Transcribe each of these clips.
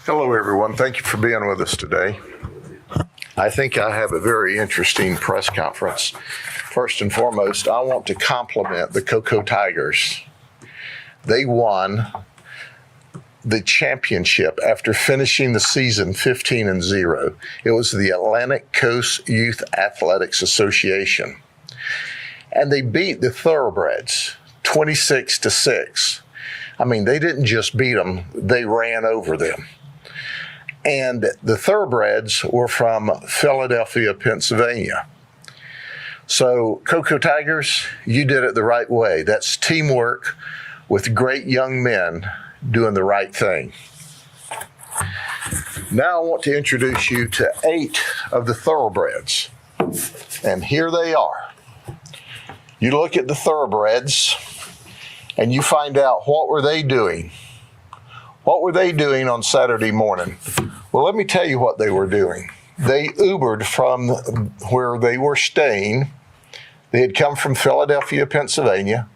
Hello, everyone. Thank you for being with us today. I think I have a very interesting press conference. First and foremost, I want to compliment the Cocoa Tigers. They won the championship after finishing the season 15-0. It was the Atlantic Coast Youth Athletics Association. And they beat the Thoroughbreds 26-6. I mean, they didn't just beat them, they ran over them. And the Thoroughbreds were from Philadelphia, Pennsylvania. So, Cocoa Tigers, you did it the right way. That's teamwork with great young men doing the right thing. Now I want to introduce you to 8 of the Thoroughbreds. And here they are. You look at the Thoroughbreds and you find out, what were they doing? What were they doing on Saturday morning? Well, let me tell you what they were doing. They Ubered from where they were staying. They had come from Philadelphia, Pennsylvania,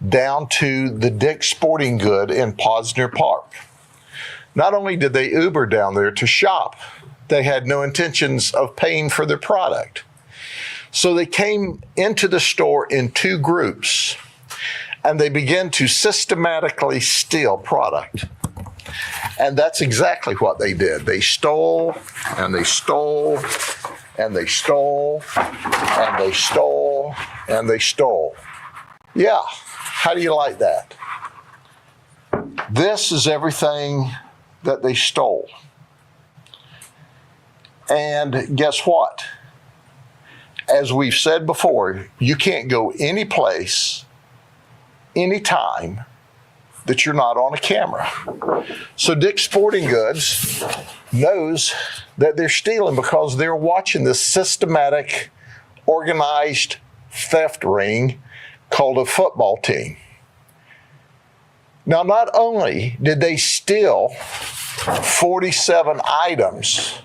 down to the DICKS Sporting Good in Posner Park. Not only did they Uber down there to shop, they had no intentions of paying for their product. So they came into the store in 2 groups, and they began to systematically steal product. And that's exactly what they did. They stole, and they stole, and they stole, and they stole, and they stole. Yeah, how do you like that? This is everything that they stole. And guess what? As we've said before, you can't go any place, anytime, that you're not on a camera. So DICKS Sporting Goods knows that they're stealing because they're watching this systematic, organized theft ring called a football team. Now, not only did they steal 47 items,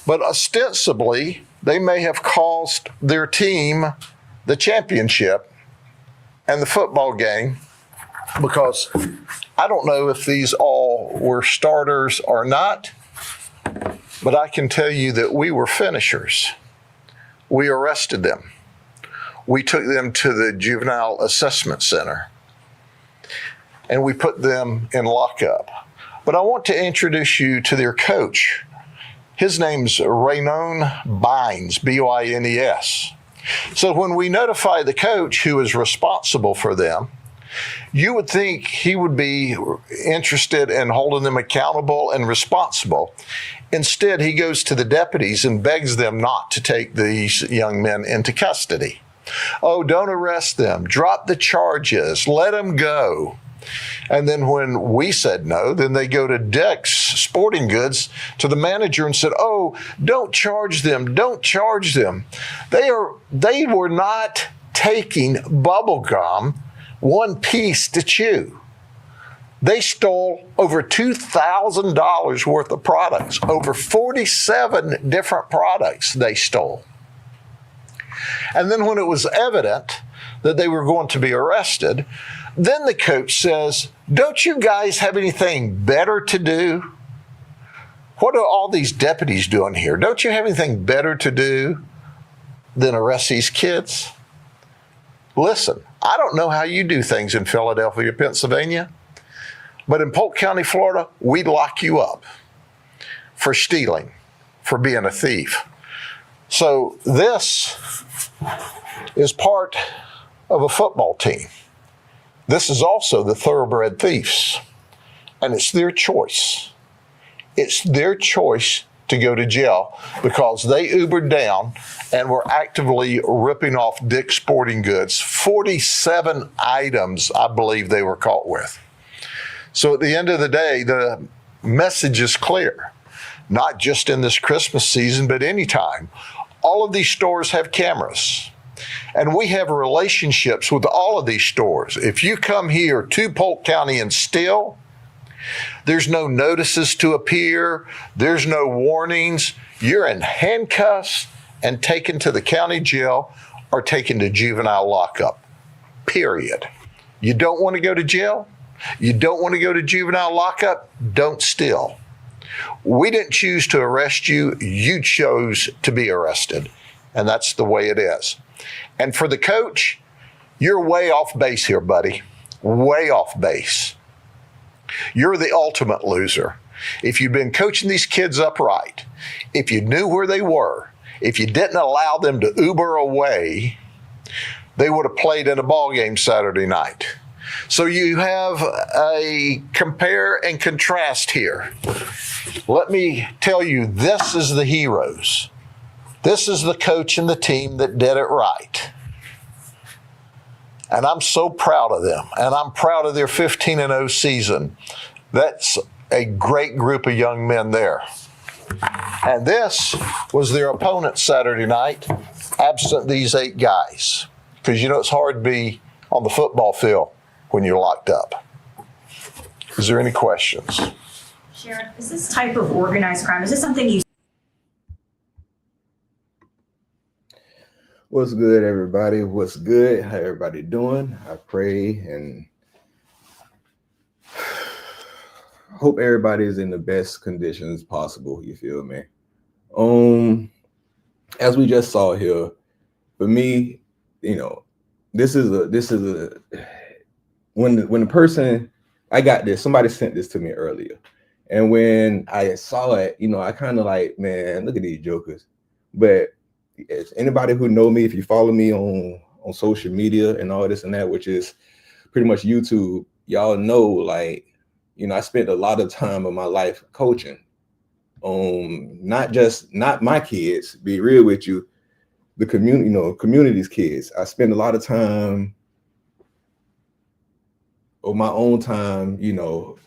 but ostensibly, they may have cost their team the championship and the football game, because I don't know if these all were starters or not, but I can tell you that we were finishers. We arrested them. we took them to the Juvenile Assessment Center and we put them in lockup. But I want to introduce you to their coach. His name's Raynon Bynes, B-Y-N-E-S. So when we notify the coach who is responsible for them, you would think he would be interested in holding them accountable and responsible. Instead, he goes to the deputies and begs them not to take these young men into custody. Oh, don't arrest them. Drop the charges. Let them go. And then when we said no, then they go to DICKS Sporting Goods to the manager and said, oh, don't charge them. Don't charge them. They were not taking bubble gum one piece to chew. They stole over $2,000 worth of products, over 47 different products they stole. And then when it was evident that they were going to be arrested, then the coach says, don't you guys have anything better to do? What are all these deputies doing here? Don't you have anything better to do than arrest these kids? Listen, I don't know how you do things in Philadelphia, Pennsylvania, but in Polk County, Florida, we'd lock you up for stealing, for being a thief. So this is part of a football team. This is also the thoroughbred thieves, and it's their choice. It's their choice to go to jail because they Ubered down and were actively ripping off DICKS Sporting Goods. 47 items, I believe they were caught with. So at the end of the day, the message is clear, not just in this Christmas season, but anytime. All of these stores have cameras, and we have relationships with all of these stores. If you come here to Polk County and steal, there's no notices to appear. There's no warnings. You're in handcuffs and taken to the county jail or taken to juvenile lockup, period. You don't want to go to jail? You don't want to go to juvenile lockup? Don't steal. We didn't choose to arrest you. You chose to be arrested. And that's the way it is. And for the coach, you're way off base here, buddy. Way off base. You're the ultimate loser. If you'd been coaching these kids upright, if you knew where they were, if you didn't allow them to Uber away, they would have played in a ball game Saturday night. So you have a compare and contrast here. Let me tell you, this is the heroes. This is the coach and the team that did it right. And I'm so proud of them. And I'm proud of their 15-0 season. That's a great group of young men there. And this was their opponent Saturday night, absent these 8 guys. Because you know it's hard to be on the football field when you're locked up. Is there any questions? Sheriff, is this type of organized crime, is this something you... What's good, everybody? What's good? How everybody doing? I pray and hope everybody is in the best conditions possible. You feel me? As we just saw here, for me, you know, this is a when the person, I got this, somebody sent this to me earlier, and when I saw it, you know, I kind of like, man, look at these jokers. But if anybody who know me, if you follow me on social media and all this and that, which is pretty much YouTube, y'all know, like, you know, I spent a lot of time of my life coaching. Not my kids, be real with you, the community, you know, community's kids. I spend a lot of time of my own time, you know,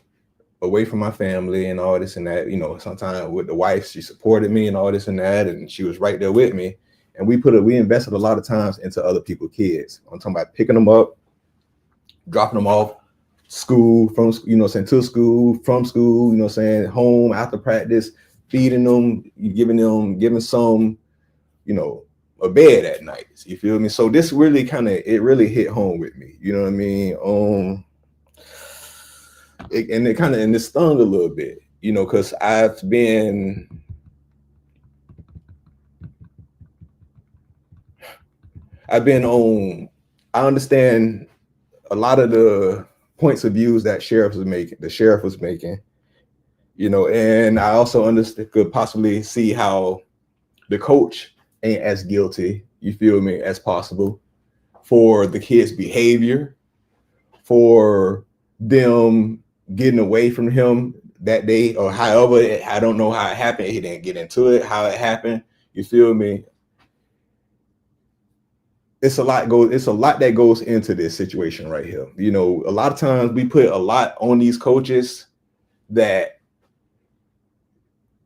away from my family and all this and that, you know, sometimes with the wife, she supported me and all this and that, and she was right there with me. And we invested a lot of times into other people's kids. I'm talking about picking them up, dropping them off, school, from, you know, saying to school, from school, you know, saying home after practice, feeding them, giving some, you know, a bed at night. You feel me? So this really it really hit home with me. You know what I mean? And it stung a little bit, you know, because I've I've been on. I understand a lot of the points of views that the sheriff was making, you know, and I also understood, could possibly see how the coach ain't as guilty, you feel me, as possible for the kids' behavior, for them getting away from him that day, or however, I don't know how it happened. He didn't get into it, how it happened. You feel me? It's a lot that goes into this situation right here. You know, a lot of times we put a lot on these coaches that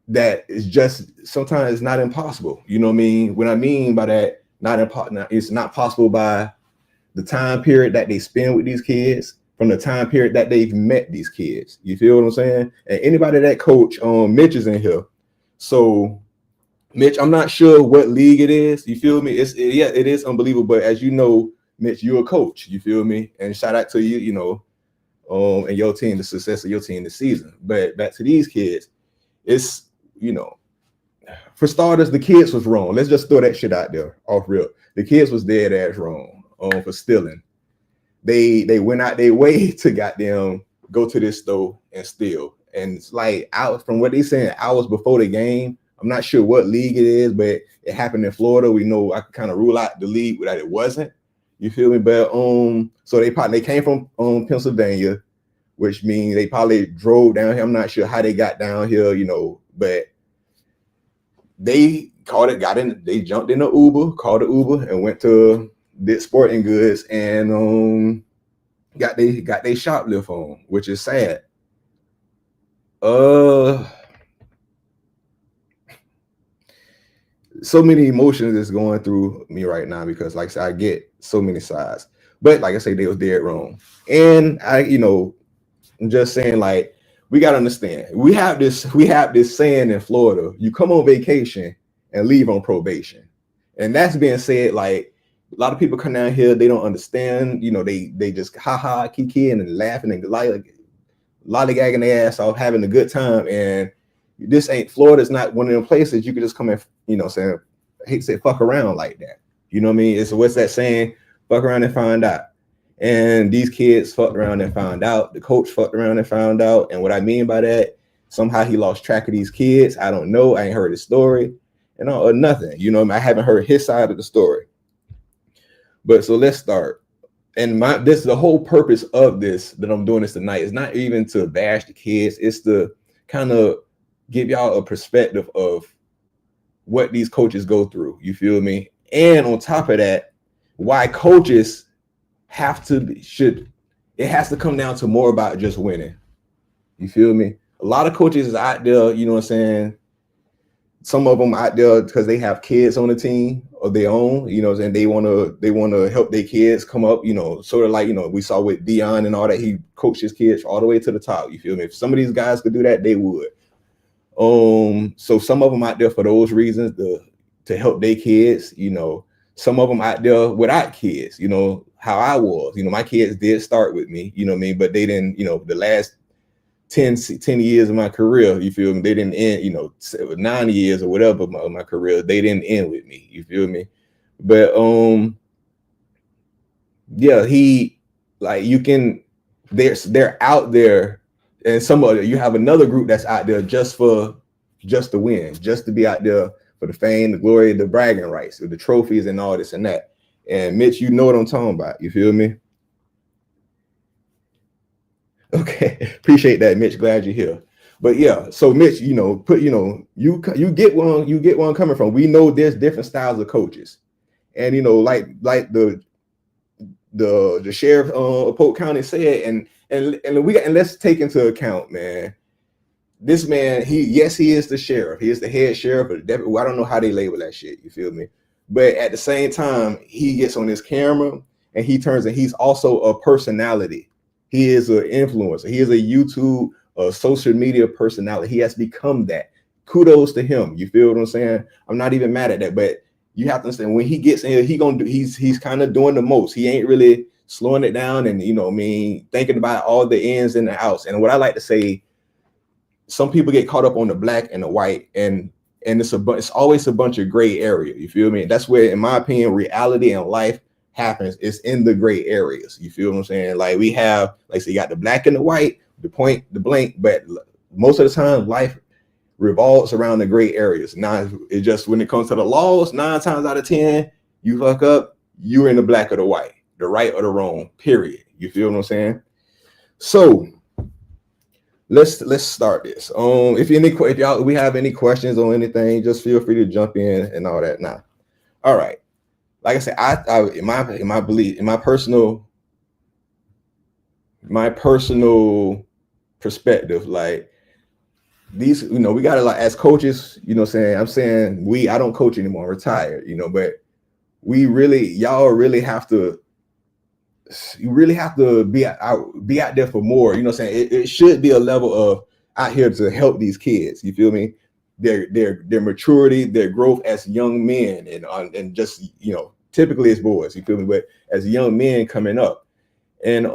is just sometimes it's not impossible. You know what I mean? What I mean by that, it's not possible by the time period that they spend with these kids, from the time period that they've met these kids. You feel what I'm saying? And anybody that coach, Mitch is in here. So Mitch, I'm not sure what league it is. You feel me? It is unbelievable. But as you know, Mitch, you're a coach. You feel me? And shout out to you, you know, and your team, the success of your team this season. But back to these kids, it's, you know, for starters, the kids was wrong. Let's just throw that shit out there off real. The kids was dead ass wrong for stealing. They went out their way to goddamn go to this store and steal. And it's like out from what they saying hours before the game. I'm not sure what league it is, but it happened in Florida. We know I could kind of rule out the league that it wasn't. You feel me? But so they came from Pennsylvania, which means they probably drove down here. I'm not sure how they got down here, you know, but they they jumped in the Uber, called the Uber, and went to DICKS Sporting Goods and got they shoplift on, which is sad. So many emotions is going through me right now because, like I said, I get so many sides. But like I say, they was dead wrong. And I'm just saying, like, we gotta understand. We have this saying in Florida: you come on vacation and leave on probation. And that's being said, like, a lot of people come down here, they don't understand. You know, they just kiki and laughing and like lollygagging their ass off, having a good time. And Florida's not one of them places you could just come and, you know, saying, I hate to say fuck around like that. You know what I mean? It's what's that saying? Fuck around and find out. And these kids fucked around and found out. The coach fucked around and found out. And what I mean by that, somehow he lost track of these kids. I don't know. I ain't heard his story or nothing. You know, I haven't heard his side of the story. But so let's start. And this is the whole purpose of this that I'm doing this tonight. It's not even to bash the kids. It's to kind of give y'all a perspective of what these coaches go through. You feel me? And on top of that, why coaches it has to come down to more about just winning. You feel me? A lot of coaches is out there, you know what I'm saying? Some of them out there because they have kids on the team of their own, you know, and they want to help their kids come up, you know, sort of like, you know, we saw with Dion and all that. He coached his kids all the way to the top. You feel me? If some of these guys could do that, they would. So some of them out there for those reasons to help their kids, you know. Some of them out there without kids, you know, how I was, you know, my kids did start with me, you know what I mean, but they didn't, you know, the last 10 years of my career, you feel me, they didn't end, you know, 9 years or whatever of my career, they didn't end with me, you feel me. But yeah, they're out there, and you have another group that's out there just to win, just to be out there for the fame, the glory, the bragging rights, the trophies and all this and that. And Mitch, you know what I'm talking about. You feel me? Okay, appreciate that, Mitch. Glad you're here. But yeah, so Mitch, you know, you get where I'm coming from. We know there's different styles of coaches, and you know, like the sheriff of Polk County said, and let's take into account, man. This man, he is the sheriff. He is the head sheriff of the deputy. I don't know how they label that shit. You feel me? But at the same time, he gets on his camera and he's also a personality. He is an influencer. He is a YouTube, social media personality. He has become that. Kudos to him. You feel what I'm saying? I'm not even mad at that. But you have to understand, when he gets in here, he's kind of doing the most. He ain't really slowing it down and, you know what I mean, thinking about all the ins and the outs. And what I like to say, some people get caught up on the black and the white, and and it's always a bunch of gray area. You feel me? That's where, in my opinion, reality and life happens. It's in the gray areas. You feel what I'm saying? Like we have, like, so you got the black and the white, the point, the blank, but most of the time life revolves around the gray areas. Now it just, when it comes to the laws, 9 times out of 10, you fuck up, you're in the black or the white, the right or the wrong, period. You feel what I'm saying? So let's start this. If y'all we have any questions on anything, just feel free to jump in and all that. Now, all right. Like I said, I in my belief, in my personal perspective, like these, you know, we gotta, like, as coaches, you know, I'm saying I don't coach anymore, I'm retired, you know, but y'all really have to be out there for more, you know what I'm saying? It should be a level of out here to help these kids, you feel me? Their maturity, their growth as young men, and just, you know, typically as boys, you feel me? But as young men coming up, and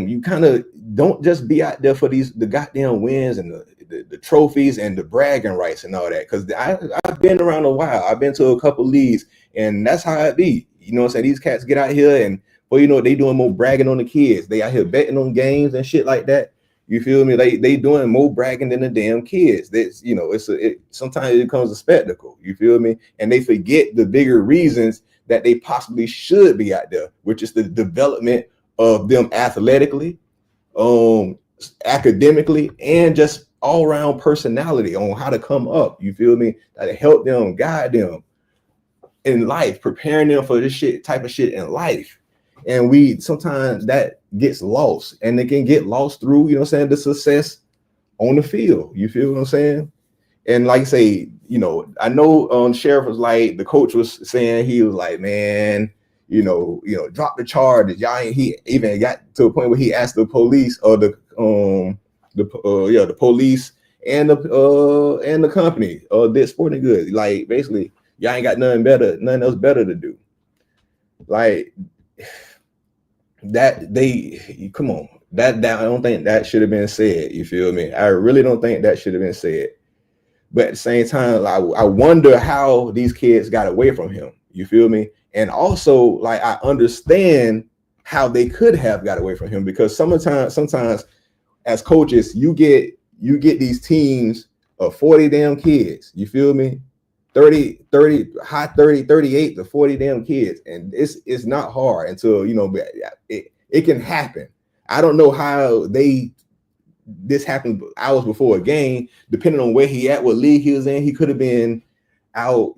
you kind of don't just be out there for the goddamn wins and the trophies and the bragging rights and all that. Because I've been around a while. I've been to a couple leagues, and that's how it be. You know what I'm saying? These cats get out here and, well, you know, they doing more bragging on the kids. They out here betting on games and shit like that. You feel me? They doing more bragging than the damn kids. That's, you know, sometimes it becomes a spectacle. You feel me? And they forget the bigger reasons that they possibly should be out there, which is the development of them athletically, academically, and just all around personality on how to come up. You feel me? To help them, guide them in life, preparing them for this type of shit in life. And we sometimes that gets lost, and it can get lost through, you know what I'm saying, the success on the field. You feel what I'm saying? And like I say, you know, I know Sheriff was like, the coach was saying, he was like, man, you know, drop the charges. He even got to a point where he asked the police or the police and the company did sporting goods, like, basically, y'all ain't got nothing else better to do. Like that, come on, that I don't think that should have been said. You feel me? I really don't think that should have been said. But at the same time, I wonder how these kids got away from him. You feel me? And also, like, I understand how they could have got away from him, because sometimes as coaches, you get these teams of 40 damn kids. You feel me? 30, high 30, 38 to 40 damn kids. And it's not hard until, you know, it can happen. I don't know how this happened hours before a game, depending on where he at, what league he was in. He could have been out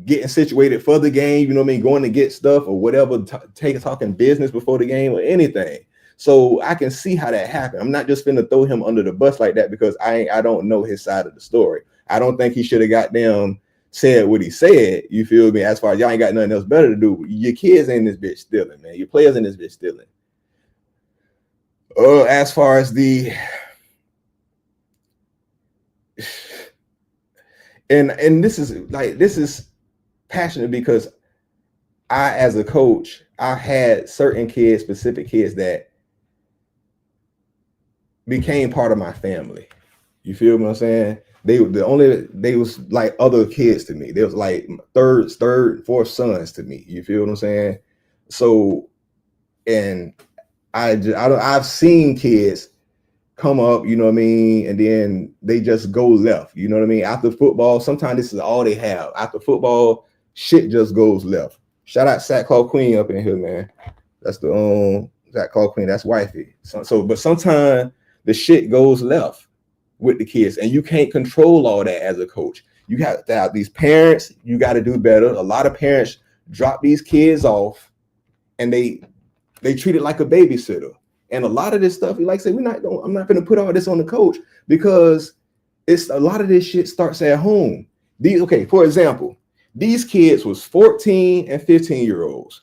getting situated for the game, you know what I mean, going to get stuff or whatever, talking business before the game or anything. So I can see how that happened. I'm not just finna throw him under the bus like that, because I don't know his side of the story. I don't think he should have goddamn said what he said. You feel me? As far as y'all ain't got nothing else better to do, your kids ain't this bitch stealing, man. Your players in this bitch stealing. As far as and this is passionate, because I, as a coach, I had certain kids, specific kids, that became part of my family. You feel what I'm saying? They was like other kids to me. They was like third, fourth sons to me. You feel what I'm saying? So, and I've seen kids come up, you know what I mean, and then they just go left. You know what I mean? After football, sometimes this is all they have. After football, shit just goes left. Shout out Sackclaw Queen up in here, man. That's the Sackclaw Queen. That's wifey. But sometimes the shit goes left with the kids, and you can't control all that as a coach. You have to have these parents. You got to do better. A lot of parents drop these kids off, and they treat it like a babysitter. And a lot of this stuff, like I said, I'm not going to put all this on the coach, because it's a lot of this shit starts at home. For example, these kids was 14 and 15-year-olds.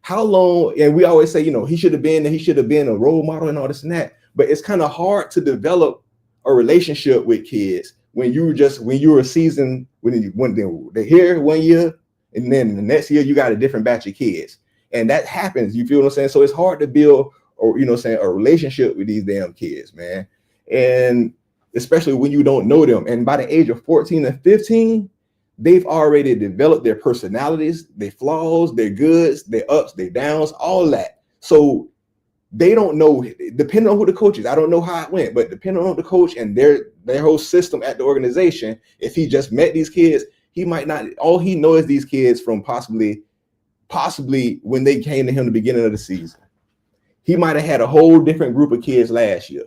How long? And we always say, you know, he should have been a role model and all this and that. But it's kind of hard to develop a relationship with kids when you're seasoned, when they're here 1 year, and then the next year you got a different batch of kids. And that happens. You feel what I'm saying? So it's hard to build, or, you know what I'm saying, a relationship with these damn kids, man. And especially when you don't know them. And by the age of 14 and 15, they've already developed their personalities, their flaws, their goods, their ups, their downs, all that. So they don't know, depending on who the coach is. I don't know how it went, but depending on the coach and their whole system at the organization, if he just met these kids, he might not, all he knows these kids from possibly when they came to him the beginning of the season. He might have had a whole different group of kids last year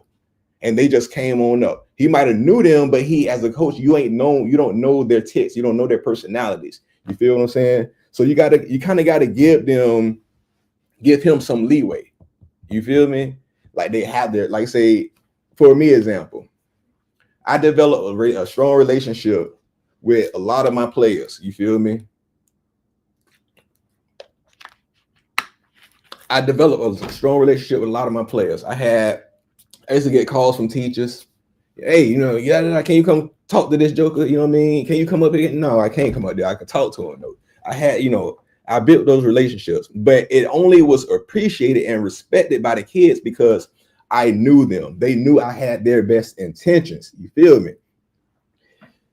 and they just came on up. He might have knew them, but he, as a coach, you don't know their ticks, you don't know their personalities. You feel what I'm saying? So you kind of gotta give him some leeway. You feel me? Like they have their, like say, for me example, I developed a strong relationship with a lot of my players. You feel me? I developed a strong relationship with a lot of my players. I used to get calls from teachers. Hey, yeah, can you come talk to this joker? You know what I mean? Can you come up here? No, I can't come up there. I can talk to him though. I built those relationships, but it only was appreciated and respected by the kids because I knew them. They knew I had their best intentions. You feel me?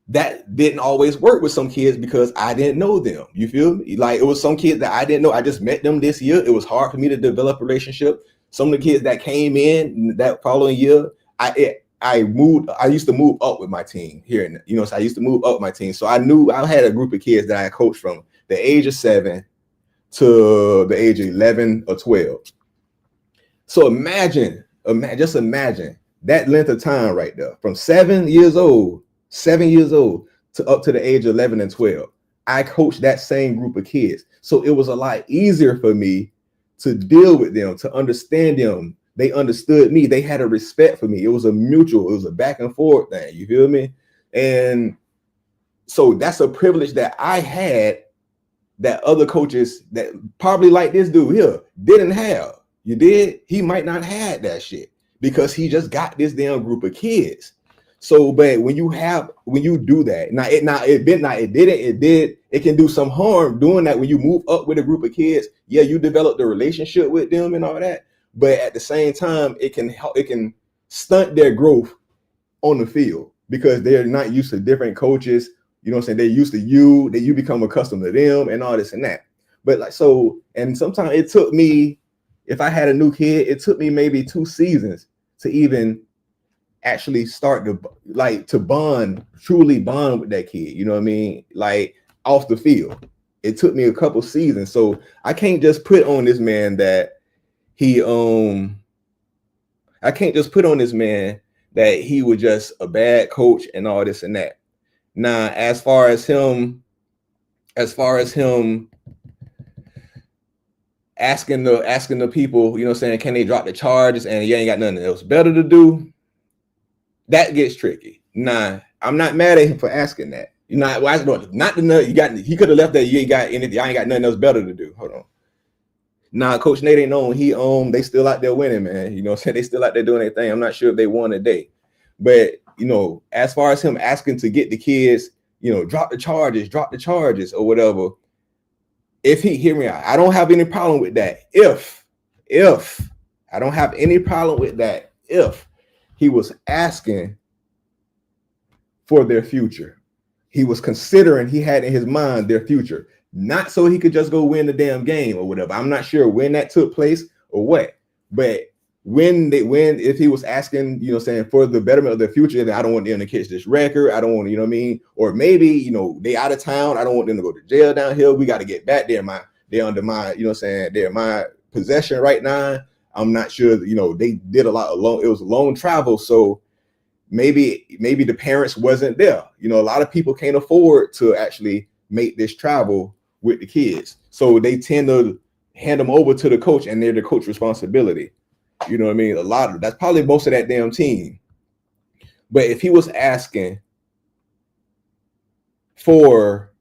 That didn't always work with some kids because I didn't know them. You feel me? Like it was some kids that I didn't know. I just met them this year. It was hard for me to develop a relationship. Some of the kids that came in that following year, I used to move up with my team here. So I used to move up my team. So I knew I had a group of kids that I coached from the age of 7 to the age of 11 or 12. So imagine that length of time right there, from 7 years old to up to the age of 11 and 12. I coached that same group of kids. So it was a lot easier for me to deal with them, to understand them. They understood me. They had a respect for me. It was a back and forth thing. You feel me? And so that's a privilege that I had that other coaches that probably like this dude here didn't have. You did? He might not have that shit because he just got this damn group of kids. So, but when you do that, it can do some harm doing that when you move up with a group of kids. Yeah, you develop the relationship with them and all that, but at the same time, it can stunt their growth on the field because they're not used to different coaches. You know what I'm saying? They're used to you, that you become accustomed to them and all this and that. But like, so, and sometimes it took me, if I had a new kid, it took me maybe 2 seasons to even actually start to truly bond with that kid. You know what I mean? Like off the field. It took me a couple seasons. So I can't just put on this man that he was just a bad coach and all this and that. Now, as far as him asking the people, you know what I'm saying, can they drop the charges and you ain't got nothing else better to do? That gets tricky. Nah, I'm not mad at him for asking that. He could have left that. You ain't got anything. I ain't got nothing else better to do. Hold on. Nah, Coach Nate ain't on. They still out there winning, man. You know what I'm saying? They still out there doing their thing. I'm not sure if they won today. But as far as him asking to get the kids, drop the charges or whatever. If he hear me out, I don't have any problem with that. If I don't have any problem with that, if he was asking for their future, he was considering, he had in his mind their future, not so he could just go win the damn game or whatever. I'm not sure when that took place or what, but if he was asking, saying for the betterment of their future, that I don't want them to catch this record. I don't want, you know what I mean? Or maybe, they out of town. I don't want them to go to jail down here. We got to get back there. They're under my, they're my possession right now. I'm not sure, they did a lot of it was loan travel. So maybe the parents wasn't there. A lot of people can't afford to actually make this travel with the kids. So they tend to hand them over to the coach and they're the coach's responsibility. You know what I mean? That's probably most of that damn team. But if he was asking for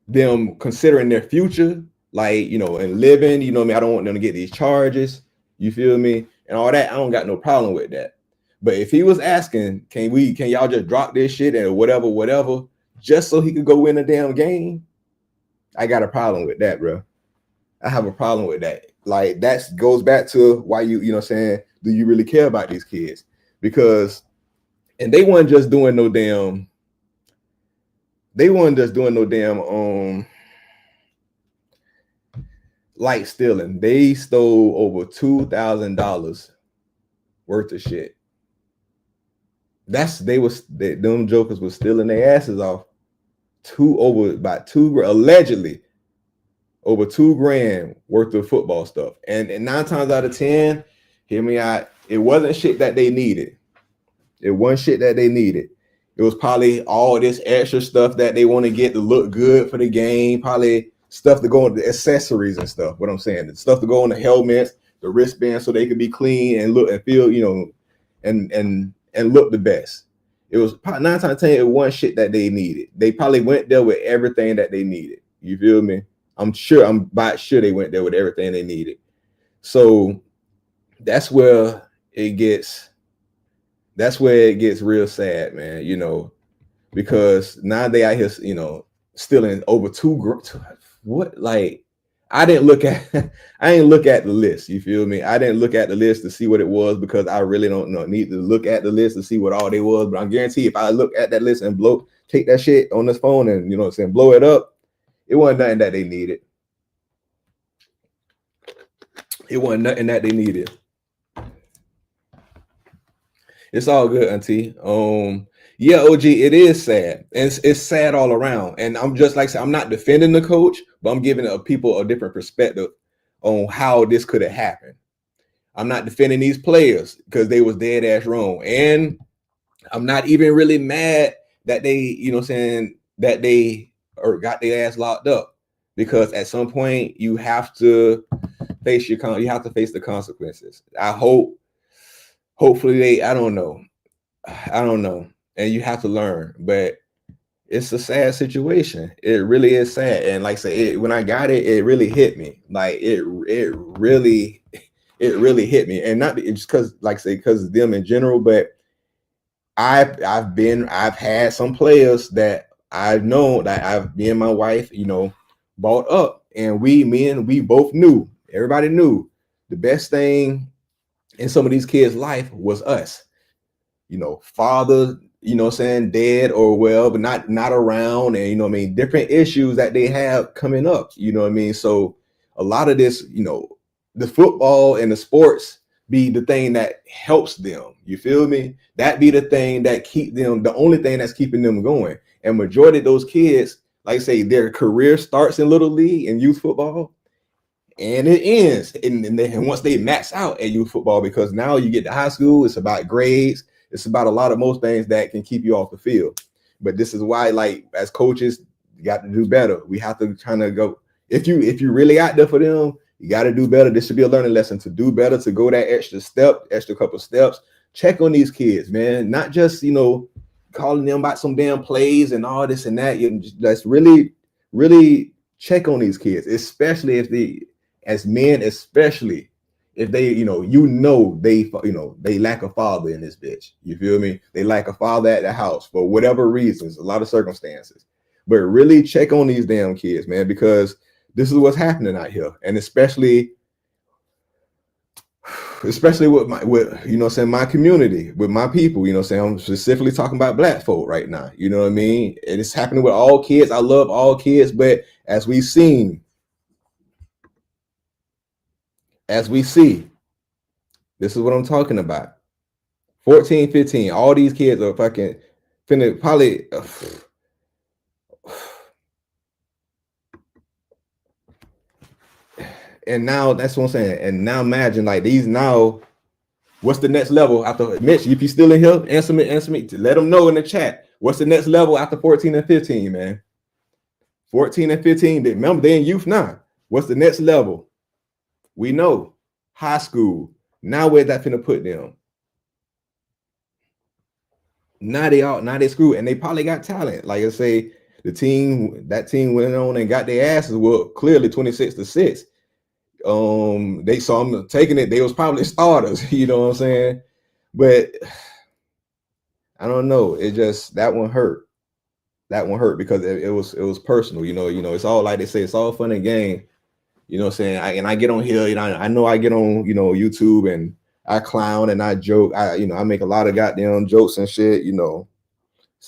them considering their future, like, and living, I don't want them to get these charges, you feel me? And all that, I don't got no problem with that. But if he was asking, can y'all just drop this shit and whatever, just so he could go win a damn game, I got a problem with that, bro. I have a problem with that. Like, that goes back to why you know what I'm saying, do you really care about these kids? Because And they weren't just doing no damn. They weren't just doing no damn light stealing. They stole over $2,000 worth of shit. Them jokers was stealing their asses off. Allegedly over $2,000 worth of football stuff. And 9 times out of 10, hear me out, it wasn't shit that they needed. It wasn't shit that they needed. It was probably all this extra stuff that they want to get to look good for the game, probably stuff to go on the accessories and stuff. What I'm saying, the stuff to go on the helmets, the wristbands, so they could be clean and look and feel, and look the best. It was 9 times out of 10, it wasn't shit that they needed. They probably went there with everything that they needed. You feel me? I'm about sure they went there with everything they needed. So that's where it gets real sad, man, because now they out here, stealing over what, like, I didn't look at the list. You feel me? I didn't look at the list to see what it was, because I really don't need to look at the list to see what all they was. But I guarantee if I look at that list and take that shit on this phone and blow it up, it wasn't nothing that they needed. It wasn't nothing that they needed. It's all good, Auntie. Yeah, OG, it is sad. And it's sad all around. And I'm just like I said, I'm not defending the coach, but I'm giving people a different perspective on how this could have happened. I'm not defending these players because they was dead ass wrong. And I'm not even really mad that they, that they got their ass locked up, because at some point you have to face the consequences. Hopefully I don't know. And you have to learn, but it's a sad situation. It really is sad. And like I said, when I got it, it really hit me. Like it really hit me. And not just because, like I say, because of them in general, but I've had some players that I've known that me and my wife, bought up, and we both knew, everybody knew the best thing in some of these kids' life was us. Father, dead or well, but not around, and different issues that they have coming up, So a lot of this, the football and the sports be the thing that helps them. You feel me? That be the thing that keep them, the only thing that's keeping them going. And majority of those kids, like I say, their career starts in little league and youth football, and it ends. And once they max out at youth football, because now you get to high school, it's about grades. It's about a lot of most things that can keep you off the field. But this is why, like, as coaches, you got to do better. We have to kind of go, if you really out there for them, you got to do better. This should be a learning lesson to do better, to go that extra couple steps. Check on these kids, man. Not just, calling them about some damn plays and all this and that. Let's really, really check on these kids, especially if as men, especially if they, they lack a father in this bitch. You feel me? They lack a father at the house for whatever reasons, a lot of circumstances. But really check on these damn kids, man, because this is what's happening out here. And especially with my community, with my people, I'm specifically talking about Black folk right now. You know what I mean? And it's happening with all kids. I love all kids, but as we see, this is what I'm talking about. 14, 15, all these kids are fucking finna probably and now that's what I'm saying. And now imagine, like, these now, what's the next level after Mitch? If you're still in here, answer me. Let them know in the chat. What's the next level after 14 and 15, man? 14 and 15, remember they're in youth now. What's the next level? We know high school. Now where's that finna put them? Now they screwed, and they probably got talent. Like I say, that team went on and got their asses whooped, clearly 26-6. They saw them taking it. They was probably starters, you know what I'm saying? But I don't know. It just, that one hurt. That one hurt because it was personal. It's all, like they say, it's all fun and game. You know what I'm saying? I get on here, I know I get on, YouTube, and I clown and I joke. I make a lot of goddamn jokes and shit. So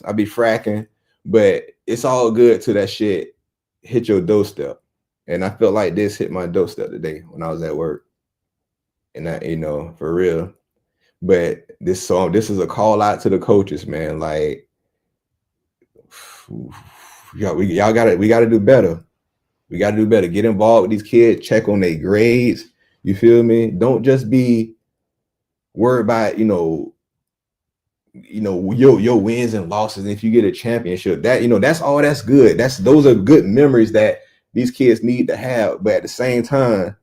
I be fracking, but it's all good till that shit hit your doorstep. And I felt like this hit my doorstep today when I was at work. And that, for real. But this is a call out to the coaches, man. Like, we gotta do better. We gotta do better. Get involved with these kids, check on their grades. You feel me? Don't just be worried about, your wins and losses. And if you get a championship, that's good. Those are good memories that these kids need to have. But at the same time,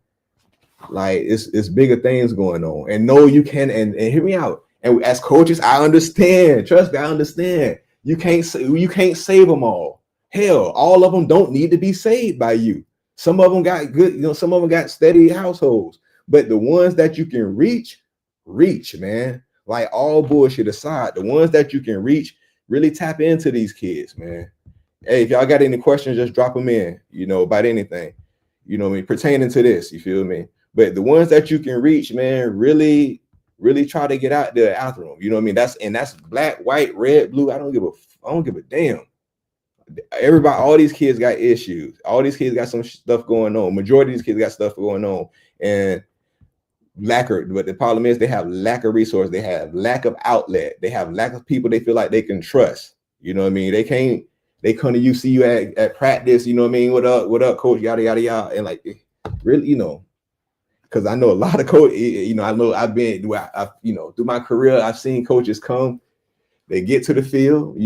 like it's bigger things going on. And no, you can and hear me out. And as coaches, I understand. Trust me, I understand. You can't save them all. Hell, all of them don't need to be saved by you. Some of them got good, some of them got steady households. But the ones that you can reach, man. Like all bullshit aside, the ones that you can reach, really tap into these kids, man. Hey, if y'all got any questions, just drop them in, about anything, pertaining to this, you feel me? But the ones that you can reach, man, really try to get out there after them. You know what I mean? That's black, white, red, blue. I don't give a damn. Everybody, all these kids got issues. All these kids got some stuff going on. Majority of these kids got stuff going on. And but the problem is they have lack of resource. They have lack of outlet. They have lack of people they feel like they can trust. You know what I mean? They come to you, see you at practice, you know what I mean? What up, coach, yada, yada, yada. And like, really, because I know a lot of coaches, I know I've been, through my career, I've seen coaches come, they get to the field,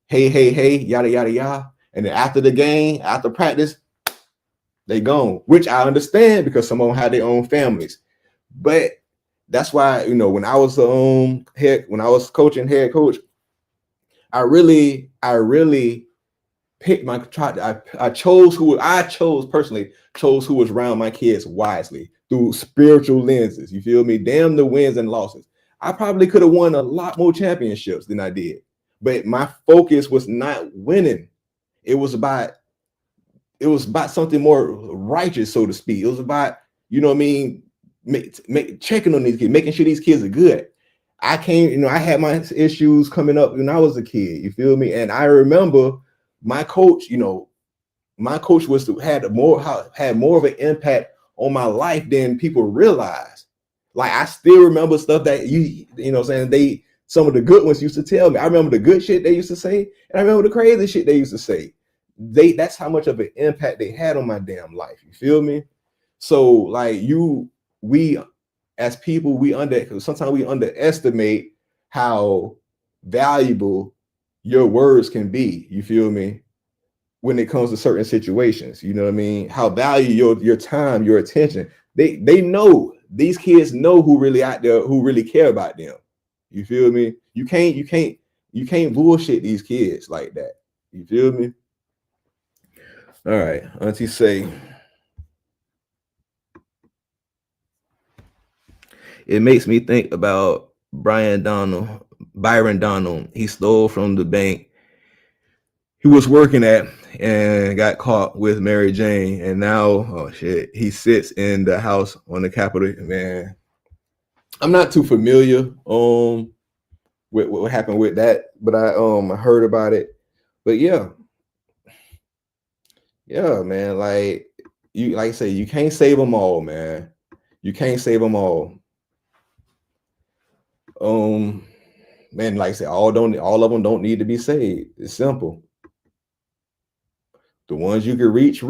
hey, yada, yada, yada. And then after the game, after practice, they gone, which I understand because some of them have their own families. But that's why, when I was coaching head coach, I really picked I chose who was around my kids wisely through spiritual lenses. You feel me? Damn the wins and losses. I probably could have won a lot more championships than I did, but my focus was not winning. It was about something more righteous, so to speak. It was about, checking on these kids, making sure these kids are good. I had my issues coming up when I was a kid. You feel me? And I remember my coach, had more of an impact on my life than people realize. Like I still remember stuff that some of the good ones used to tell me. I remember the good shit they used to say, and I remember the crazy shit they used to say. That's how much of an impact they had on my damn life. You feel me? So like we as people, sometimes we underestimate how valuable your words can be. You feel me? When it comes to certain situations, you know what I mean? How value your time, your attention. They know, these kids know who really out there, who really care about them. You feel me? You can't bullshit these kids like that. You feel me? All right, Auntie say, it makes me think about Byron Donald. He stole from the bank he was working at and got caught with Mary Jane. And now, oh shit, he sits in the house on the Capitol. Man, I'm not too familiar with what happened with that, but I heard about it. But yeah, man, like I say, you can't save them all, man. You can't save them all. Man, like I said, all of them don't need to be saved. It's simple. The ones you can reach,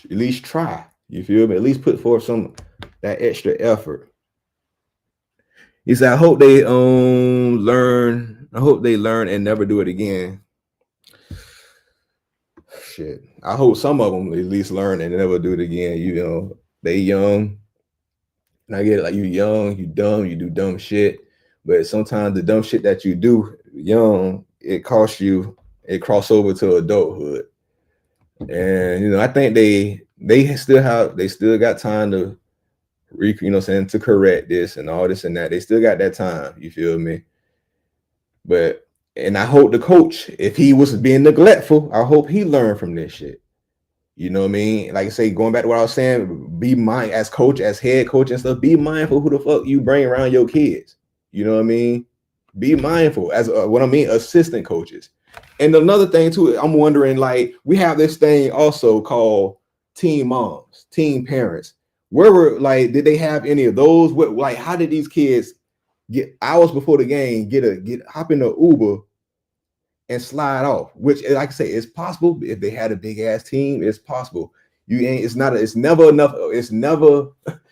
at least try. You feel me? At least put forth that extra effort. He said, I hope they learn and never do it again. Shit. I hope some of them at least learn and never do it again. They young. And I get it, like you young, you dumb, you do dumb shit. But sometimes the dumb shit that you do young, it costs you, it cross over to adulthood. And I think they still got time to to correct this and all this and that. They still got that time, you feel me? And I hope the coach, if he was being neglectful, I hope he learned from this shit. You know what I mean? Like I say, going back to what I was saying, be mindful as coach, as head coach and stuff. Be mindful who the fuck you bring around your kids. You know what I mean? Be mindful as what I mean, assistant coaches. And another thing too, I'm wondering, like, we have this thing also called teen moms, teen parents. Where were, like, did they have any of those? What, like, how did these kids get hours before the game, hop in the Uber and slide off? Which, like I say, it's possible. If they had a big ass team, it's possible. It's never enough.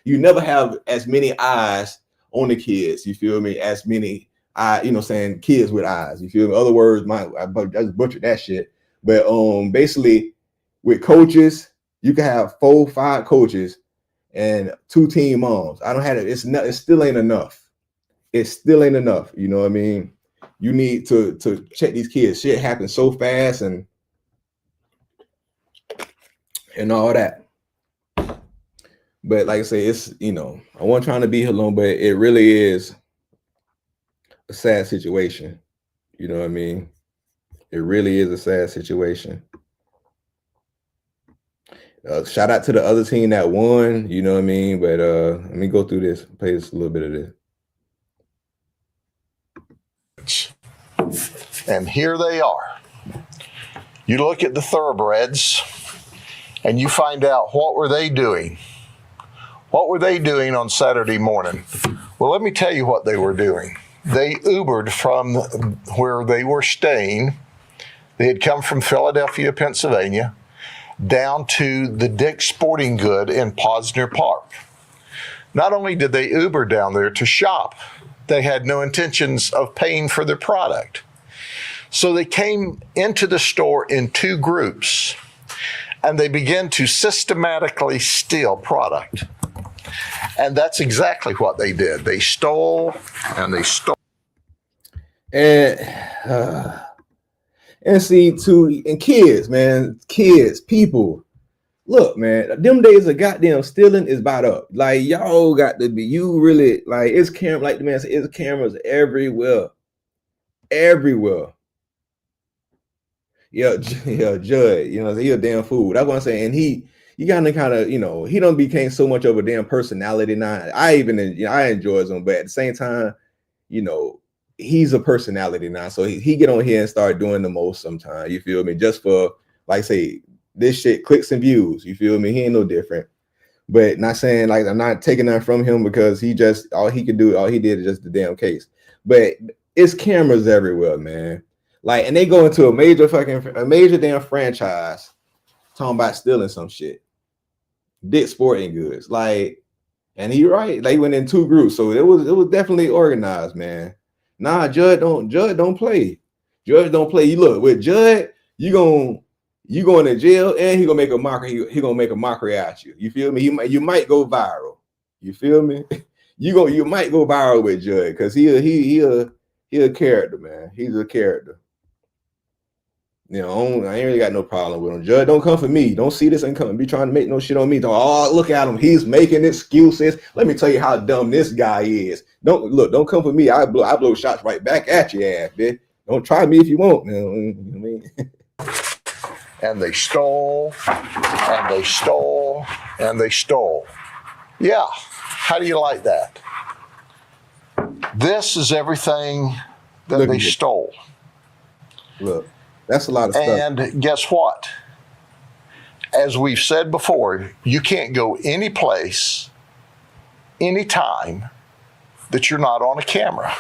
You never have as many eyes on the kids. You feel me? As many kids with eyes. You feel me? In other words, I just butchered that shit. But basically, with coaches, you can have 4, 5 coaches and 2 teen moms. I don't have it. It still ain't enough. It still ain't enough. You know what I mean? You need to check these kids. Shit happens so fast and all that. But like I say, it's, I wasn't trying to be here long, but it really is a sad situation. You know what I mean? It really is a sad situation. Shout out to the other team that won, you know what I mean? But let me go through this, play this a little bit of this. And here they are. You look at the thoroughbreds and you find out, what were they doing? What were they doing on Saturday morning? Well, let me tell you what they were doing. They Ubered from where they were staying. They had come from Philadelphia, Pennsylvania, down to the DICKS Sporting Good in Posner Park. Not only did they Uber down there to shop, they had no intentions of paying for their product. So they came into the store in 2 groups, and they began to systematically steal product. And that's exactly what they did. They stole and they stole. And see, too, and kids, man, people, look, man, them days of goddamn stealing is about up. Like, y'all got to be, you really, like, it's camera, like the man said, it's cameras everywhere. Yeah, Judd, he a damn fool. That's what I'm saying. And he kind of, he don't became so much of a damn personality now. I enjoy him, but at the same time, he's a personality now. So he get on here and start doing the most sometimes. You feel me? Just for, like, say, this shit, clicks and views. You feel me? He ain't no different. But not saying, like, I'm not taking that from him, because all he did is just the damn case. But it's cameras everywhere, man. Like, and they go into a major damn franchise talking about stealing some shit. DICKS Sporting Goods. Like, and he right. They went in 2 groups. So it was definitely organized, man. Nah, Judd don't play. Judd don't play. You look, with Judd, you going to jail, and he gonna make a mockery. He gonna make a mockery at you. You feel me? You might go viral. You feel me? You might go viral with Judd, because he a character, man. He's a character. I ain't really got no problem with him. Judd, don't come for me. Don't see this and come be trying to make no shit on me. Oh, look at him. He's making excuses. Let me tell you how dumb this guy is. Don't come for me. I blow shots right back at your ass, bitch. Don't try me if you want. You know what I mean? And they stole, and they stole, and they stole. Yeah. How do you like that? This is everything that they stole. Look. That's a lot of stuff. And guess what? As we've said before, you can't go any place, anytime, that you're not on a camera.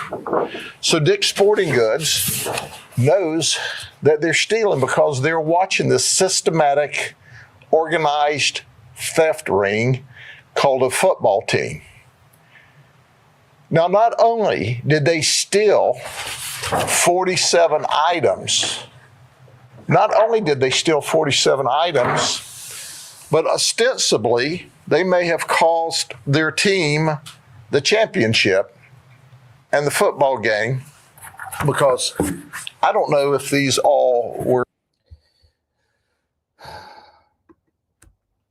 So DICKS Sporting Goods knows that they're stealing because they're watching this systematic, organized theft ring called a football team. Now, not only did they steal 47 items, but ostensibly, they may have cost their team the championship and the football game, because I don't know if these all were.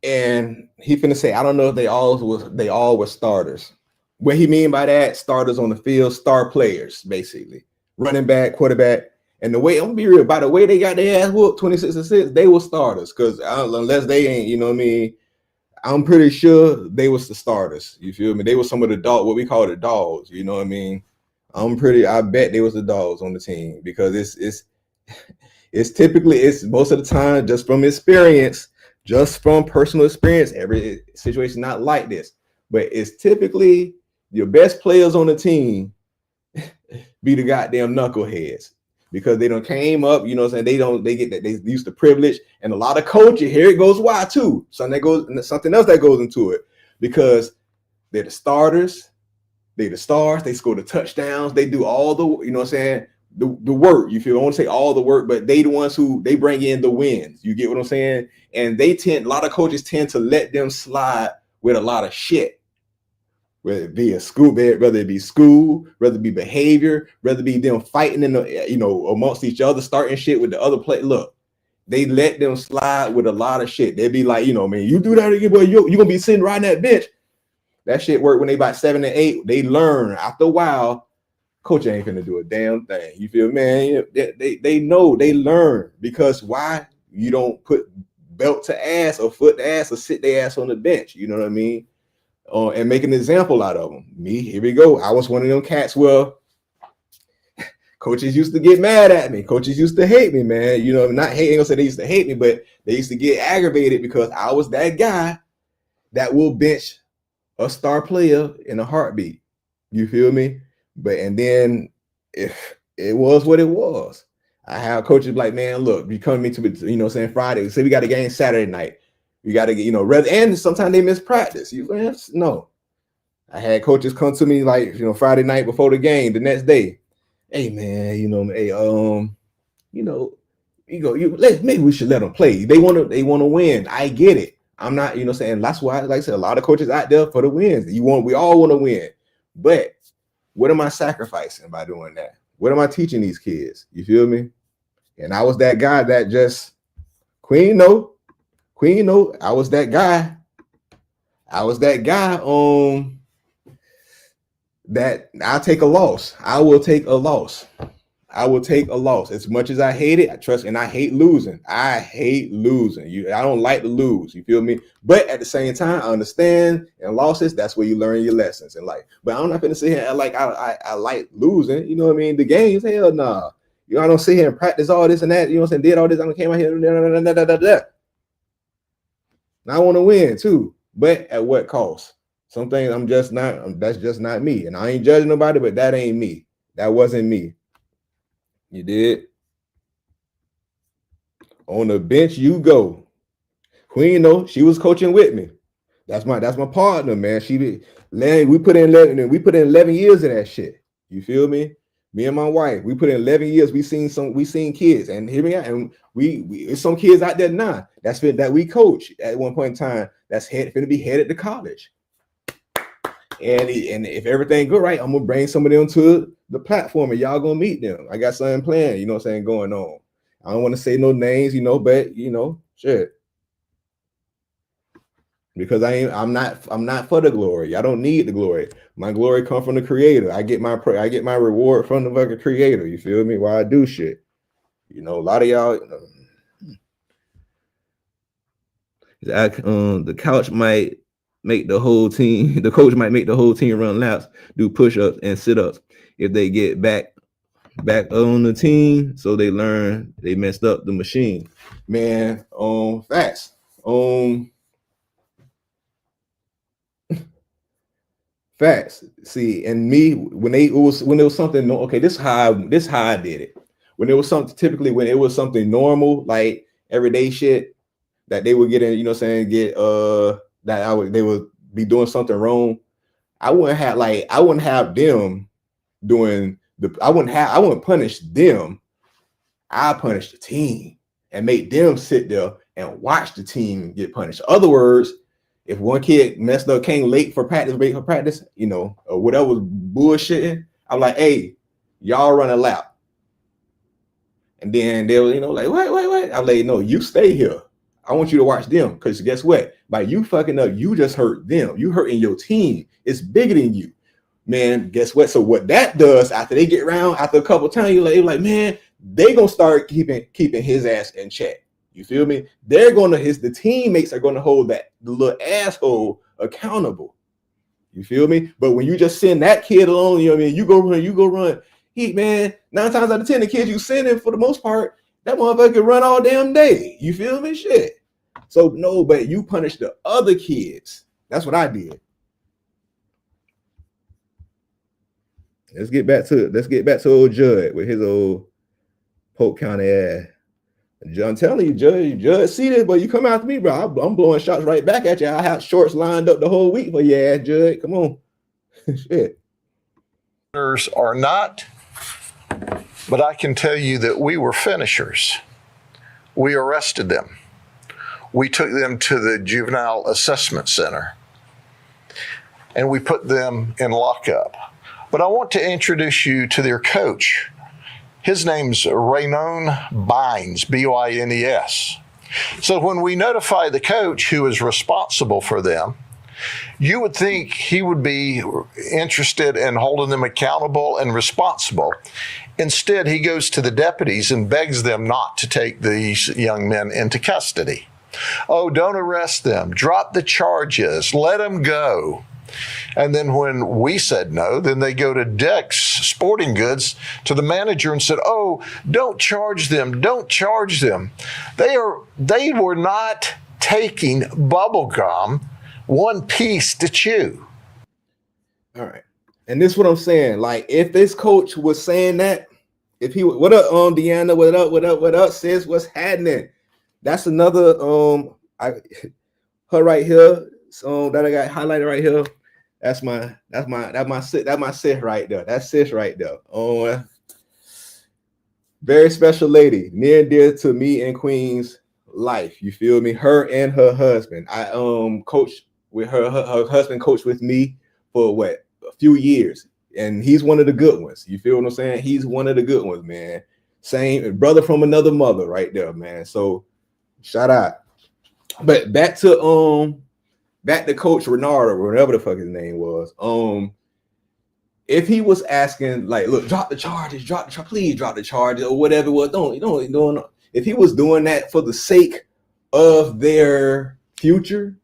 And he finna say, I don't know if they all were starters. What he mean by that, starters on the field, star players, basically. Running back, quarterback. And the way, I'm gonna be real, by the way they got their ass whooped 26-6, they were starters. Because unless they ain't, you know what I mean, I'm pretty sure they was the starters. You feel me? They were some of the dog, what we call the dogs. You know what I mean? I bet they was the dogs on the team, because it's typically, it's most of the time just from experience, just from personal experience. Every situation not like this, but it's typically your best players on the team be the goddamn knuckleheads, because they don't came up, you know what I'm saying? They get that, they used to privilege, and a lot of coaching. Here it goes why too. Something else that goes into it, because they're the starters, they the stars, they score the touchdowns, they do all the, you know what I'm saying, the work. You feel, I want to say all the work, but they the ones who they bring in the wins. You get what I'm saying? And a lot of coaches tend to let them slide with a lot of shit. Whether it be whether it be school, whether it be behavior, whether it be them fighting in the, you know, amongst each other, starting shit with the other play. Look, they let them slide with a lot of shit. They'd be like, you know, man, you do that again, boy, you gonna be sitting right on that bench. That shit worked when they about 7 and 8. They learn after a while, coach ain't gonna do a damn thing. You feel, man? They know, they learn, because why? You don't put belt to ass or foot to ass or sit their ass on the bench. You know what I mean? And make an example out of them. Me, here we go. I was one of them cats where coaches used to get mad at me. Coaches used to hate me, man. You know, not hating, gonna say they used to hate me, but they used to get aggravated because I was that guy that will bench a star player in a heartbeat. You feel me? And then if it was what it was, I have coaches like, man, look, you come to me to, you know, saying Friday, say we got a game Saturday night. You got to get, you know, and sometimes they miss practice. No. I had coaches come to me like, you know, Friday night before the game, the next day. Hey, man, you know, hey, you know, maybe we should let them play. They want to win. I get it. I'm not, you know, saying that's why, like I said, a lot of coaches out there for the wins. We all want to win. But what am I sacrificing by doing that? What am I teaching these kids? You feel me? And I was that guy that just, Queen, I was that guy. That I'll take a loss. I will take a loss. As much as I hate it, I trust, and I hate losing. I don't like to lose. You feel me? But at the same time, I understand in losses, that's where you learn your lessons in life. But I'm not gonna sit here like I like losing. You know what I mean? The games, hell nah. You know, I don't sit here and practice all this and that. You know what I'm saying? Did all this. I came out here. I want to win too, but at what cost? Some things I'm just not. That's just not me, and I ain't judging nobody. But that ain't me. That wasn't me. You did. On the bench you go. Queen, no, she was coaching with me. That's my partner, man. We put in 11 years of that shit. You feel me? Me and my wife, we put in 11 years. We seen kids, and here we are, and it's some kids out there now that we coach at one point in time that's gonna be headed to college. And if everything go right, I'm gonna bring some of them to the platform, and y'all gonna meet them. I got something planned, you know what I'm saying, going on. I don't want to say no names, you know, but you know, shit. Because I'm not for the glory. I don't need the glory. My glory comes from the creator. I get my reward from the fucking creator. You feel me? While I do shit. You know, a lot of y'all, the coach might make the whole team, the coach might make the whole team run laps, do push-ups and sit-ups if they get back on the team, so they learn they messed up the machine. Man, facts. Facts. See, and me, when it was something, okay, this how I did it. When it was something normal, like everyday shit that they would get in, you know what I'm saying, they would be doing something wrong. I wouldn't have them doing I wouldn't punish them. I punish the team and make them sit there and watch the team get punished. In other words, if one kid messed up, came late for practice, you know, or whatever was bullshitting, I'm like, hey, y'all run a lap. And then they were, you know, like, wait. I'm like, no, you stay here. I want you to watch them, because guess what? By you fucking up, you just hurt them. You hurting your team. It's bigger than you. Man, guess what? So what that does, after they get around, after a couple of times, you're like, man, they gonna start keeping his ass in check. You feel me? They're gonna the teammates are gonna hold the little asshole accountable. You feel me? But when you just send that kid alone, you know what I mean? You go run. Man, 9 times out of 10, the kids you send him for the most part, that motherfucker can run all damn day. You feel me? Shit. So no, but you punish the other kids. That's what I did. Let's get back to old Judd with his old Polk County ass. I'm telling you, Judge, see this, but you come after me, bro. I'm blowing shots right back at you. I have shorts lined up the whole week for your ass, Judge. Come on. Shit. Are not, but I can tell you that we were finishers. We arrested them. We took them to the Juvenile Assessment Center and we put them in lockup. But I want to introduce you to their coach. His name's Raynon Bynes, B-Y-N-E-S. So when we notify the coach who is responsible for them, you would think he would be interested in holding them accountable and responsible. Instead, he goes to the deputies and begs them not to take these young men into custody. Oh, don't arrest them. Drop the charges. Let them go. And then when we said no, then they go to DICKS Sporting Goods to the manager and said, oh, don't charge them. Don't charge them. They were not taking bubble gum, one piece to chew. All right. And this is what I'm saying. Like, if this coach was saying that, if he what up, Deanna, what up, sis, what's happening? That's another her right here. So that I got highlighted right here. That's my sis right there. That's sis right there. Oh, very special lady, near and dear to me and Queen's life. You feel me? Her and her husband. I coached with her. Her husband coached with me for a few years, and he's one of the good ones. You feel what I'm saying? He's one of the good ones, man. Same brother from another mother, right there, man. So shout out. But back to Coach Renard or whatever the fuck his name was. If he was asking, like, look, drop the charges, please drop the charges, or whatever it was, don't. If he was doing that for the sake of their future,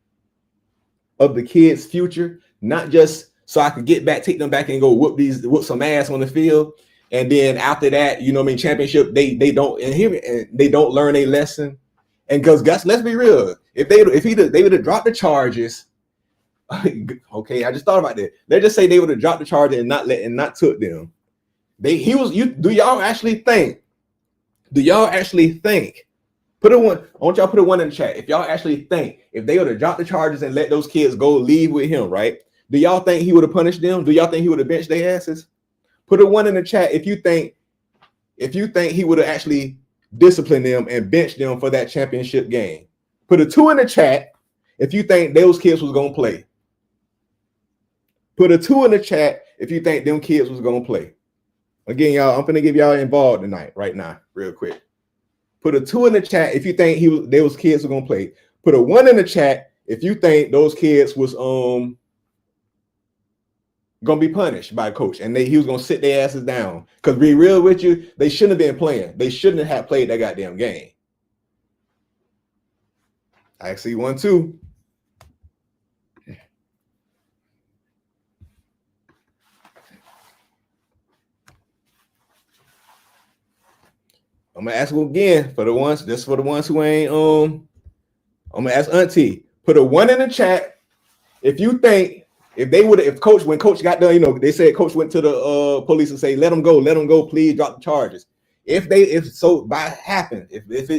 of the kids' future, not just so I could take them back and go whoop some ass on the field, and then after that, you know what I mean, championship, they don't learn a lesson. And because let's be real, if they would have dropped the charges, okay, I just thought about that. Let's just say they would have dropped the charges and not took them. Do y'all actually think? Put a one. I want y'all to put a one in the chat. If y'all actually think if they would have dropped the charges and let those kids go leave with him, right? Do y'all think he would have punished them? Do y'all think he would have benched their asses? Put a one in the chat if you think he would have actually disciplined them and benched them for that championship game. Put a 2 in the chat if you think those kids was gonna play. Put a 2 in the chat if you think them kids was gonna play. Again, y'all, I'm gonna give y'all involved tonight, right now, real quick. Put a 2 in the chat if you think those kids were gonna play. Put a 1 in the chat if you think those kids was gonna be punished by a coach and he was gonna sit their asses down. Because be real with you, they shouldn't have been playing. They shouldn't have played that goddamn game. I see 1, 2. I'm gonna ask them again for the ones who ain't I'm gonna ask Auntie, put a 1 in the chat if you think when coach got done, you know, they said coach went to the police and say, let them go, please drop the charges. If it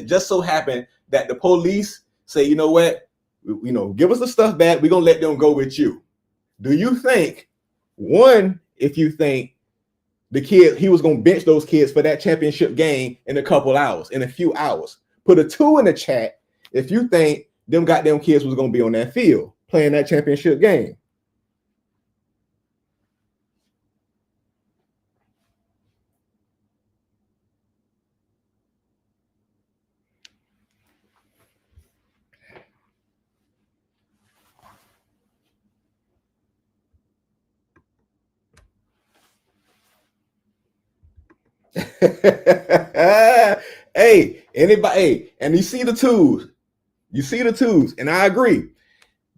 just so happened that the police say, you know what, give us the stuff back, we're gonna let them go with you. Do you think, one, if you think he was gonna bench those kids for that championship game in a few hours? Put a 2 in the chat if you think them goddamn kids was gonna be on that field playing that championship game. Anybody, hey, and you see the tools. You see the tools, and I agree.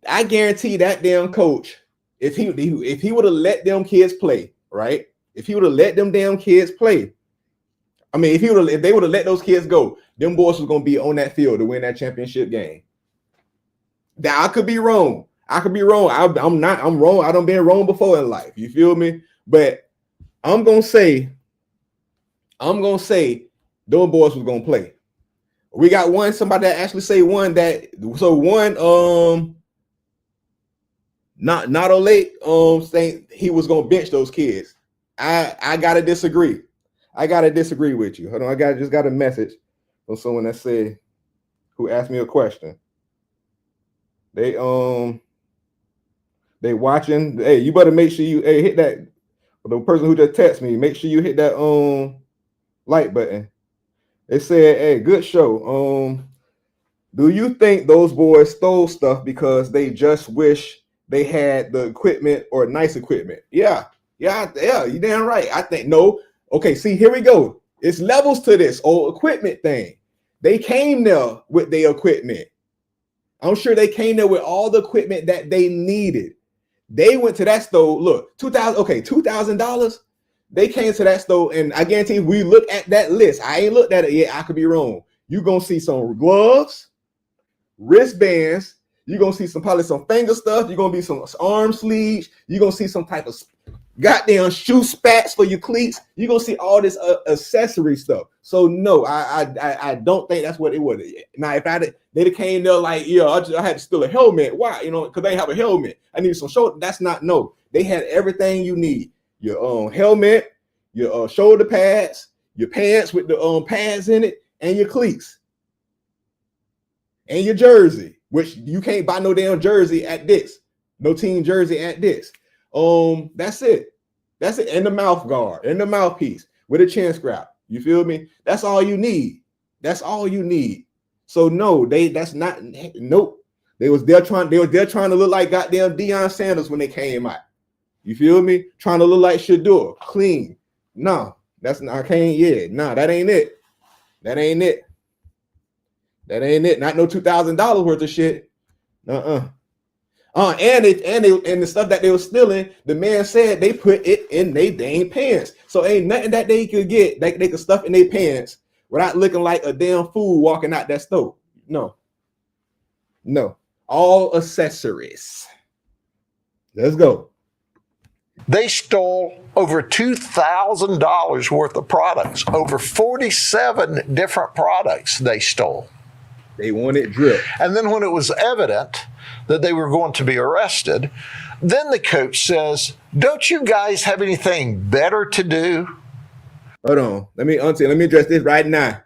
I guarantee that damn coach, if he would have let them kids play, right? If he would have let them damn kids play, I mean, if they would have let those kids go, them boys was gonna be on that field to win that championship game. Now I could be wrong. I'm wrong. I done been wrong before in life. You feel me? But I'm gonna say those boys was gonna play. We got somebody that actually say not Olate saying he was gonna bench those kids. I gotta disagree. I gotta disagree with you. Hold on, just got a message from someone that said, who asked me a question. They watching. Hey, you better make sure you hit that. The person who just texted me, make sure you hit that like button. They said, hey, good show. Do you think those boys stole stuff because they just wish they had the equipment or nice equipment? Yeah, you damn right. I think no. Okay, see, here we go. It's levels to this old equipment thing. They came there with their equipment. I'm sure they came there with all the equipment that they needed. They went to that store. Look, $2,000. They came to that store, and I guarantee we look at that list. I ain't looked at it yet. I could be wrong. You're gonna see some gloves, wristbands. You're gonna see probably some finger stuff. You're gonna be some arm sleeves. You're gonna see some type of goddamn shoe spats for your cleats. You're gonna see all this accessory stuff. So no, I don't think that's what it was. Now, if they'd have came there like, yeah, I had to steal a helmet. Why? You know, because they have a helmet. I need some shoulder. That's not no. They had everything you need. Your helmet, your shoulder pads, your pants with the pads in it, and your cleats, and your jersey, which you can't buy no damn jersey at DICKS. No team jersey at DICKS. That's it. And the mouth guard and the mouthpiece with a chin strap. You feel me? That's all you need. So no, nope. They was there trying to look like goddamn Deion Sanders when they came out. You feel me? Trying to look like Shador, clean. No, that's not. I can't. Yeah, no, that ain't it. Not no $2,000 worth of shit. And the stuff that they were stealing, the man said they put it in their dang pants. So ain't nothing that they could get they could stuff in their pants without looking like a damn fool walking out that store. No. All accessories. Let's go. They stole over $2,000 worth of products, over 47 different products they stole. They wanted drip. And then when it was evident that they were going to be arrested, then the coach says, don't you guys have anything better to do? Hold on. Let me address this right now.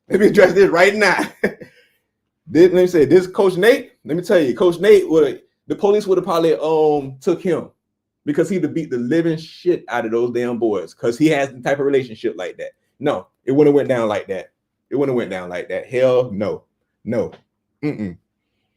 Let me say this, Coach Nate. Let me tell you, Coach Nate the police would have probably took him because he'd have beat the living shit out of those damn boys because he has the type of relationship like that. No, it wouldn't have went down like that. Hell no. They'd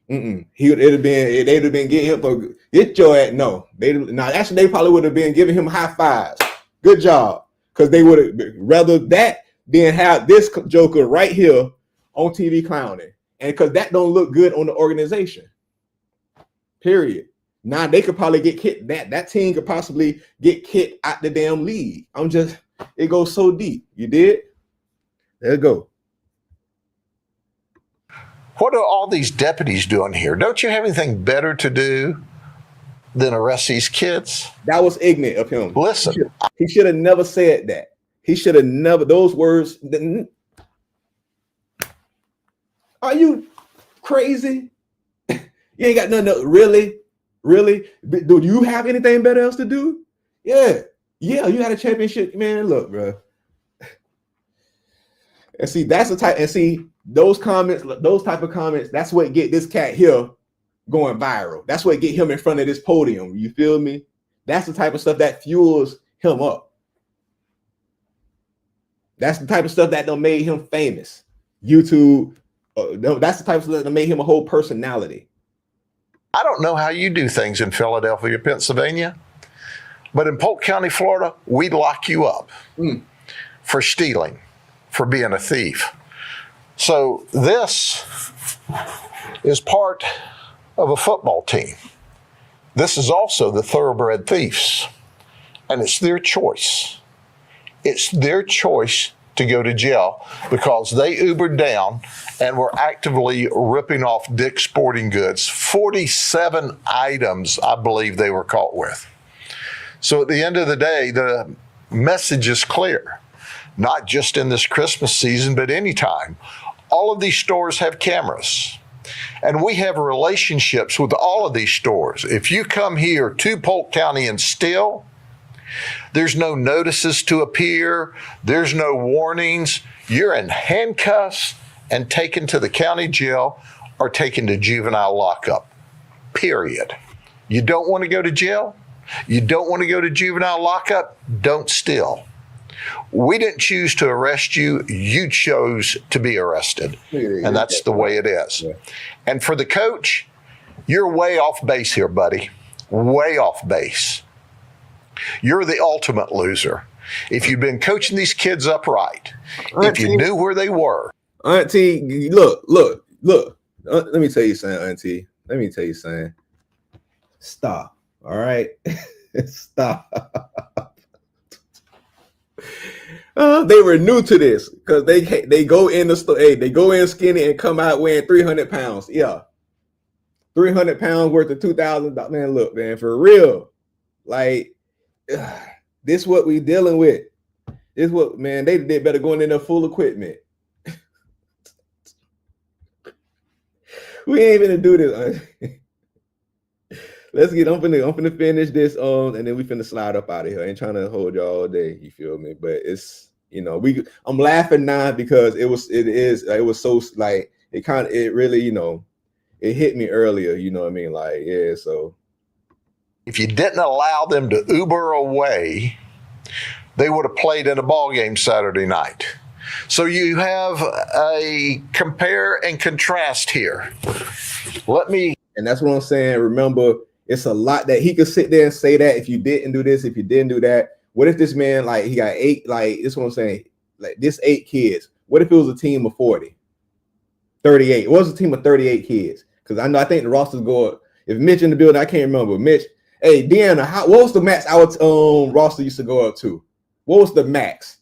have been getting him for get your ass. No, they probably would have been giving him high fives. Good job, because they would have rather that than have this joker right here on TV clowning, and because that don't look good on the organization. Period. Now they could probably get kicked. That team could possibly get kicked out the damn league. It goes so deep. You did. There you go. What are all these deputies doing here? Don't you have anything better to do than arrest these kids? That was ignorant of him. Listen. He should have never said that. He should have never, those words. Are you crazy? You ain't got nothing else. Really? Do you have anything better else to do? Yeah, you had a championship, man. Look, bro. And see, that's the type, and see, those type of comments, that's what get this cat here going viral. That's what get him in front of this podium. You feel me? That's the type of stuff that fuels him up. That's the type of stuff that done made him famous. YouTube, that's the type of stuff that made him a whole personality. I don't know how you do things in Philadelphia, Pennsylvania, but in Polk County, Florida, we'd lock you up for stealing, for being a thief. So this is part of a football team. This is also the thoroughbred thieves, and it's their choice. It's their choice to go to jail because they Ubered down and were actively ripping off DICKS Sporting Goods. 47 items, I believe they were caught with. So at the end of the day, the message is clear, not just in this Christmas season, but anytime. All of these stores have cameras, and we have relationships with all of these stores. If you come here to Polk County and steal, there's no notices to appear. There's no warnings. You're in handcuffs and taken to the county jail or taken to juvenile lockup, period. You don't want to go to jail? You don't want to go to juvenile lockup? Don't steal. We didn't choose to arrest you. You chose to be arrested. And that's the way it is. And for the coach, you're way off base here, buddy. Way off base. You're the ultimate loser. If you'd been coaching these kids upright, if you knew where they were. Auntie, look. Let me tell you something, Auntie. Let me tell you something. Stop. All right? Stop. They were new to this because they go in the store. Hey, they go in skinny and come out weighing 300 pounds. Yeah. 300 pounds worth of $2,000. Man, look, man, for real. Like, this what we dealing with. This what, man, they better go in there full equipment. We ain't gonna do this. Let's get. I'm finna finish this and then we finna slide up out of here. I ain't trying to hold y'all all day. You feel me? But it's, you know, I'm laughing now because it was so like it really, you know, it hit me earlier. You know what I mean? Like, yeah. So if you didn't allow them to Uber away, they would have played in a ball game Saturday night. So you have a compare and contrast here. And that's what I'm saying. Remember, it's a lot that he could sit there and say that if you didn't do this, if you didn't do that. What if this man, like, he got 8, like, this is what I'm saying, like, this 8 kids. What if it was a team of 40? 38. It was a team of 38 kids. Because I think the rosters go up. If Mitch in the building, I can't remember. Mitch, hey, Deanna, what was the max our roster used to go up to? What was the max?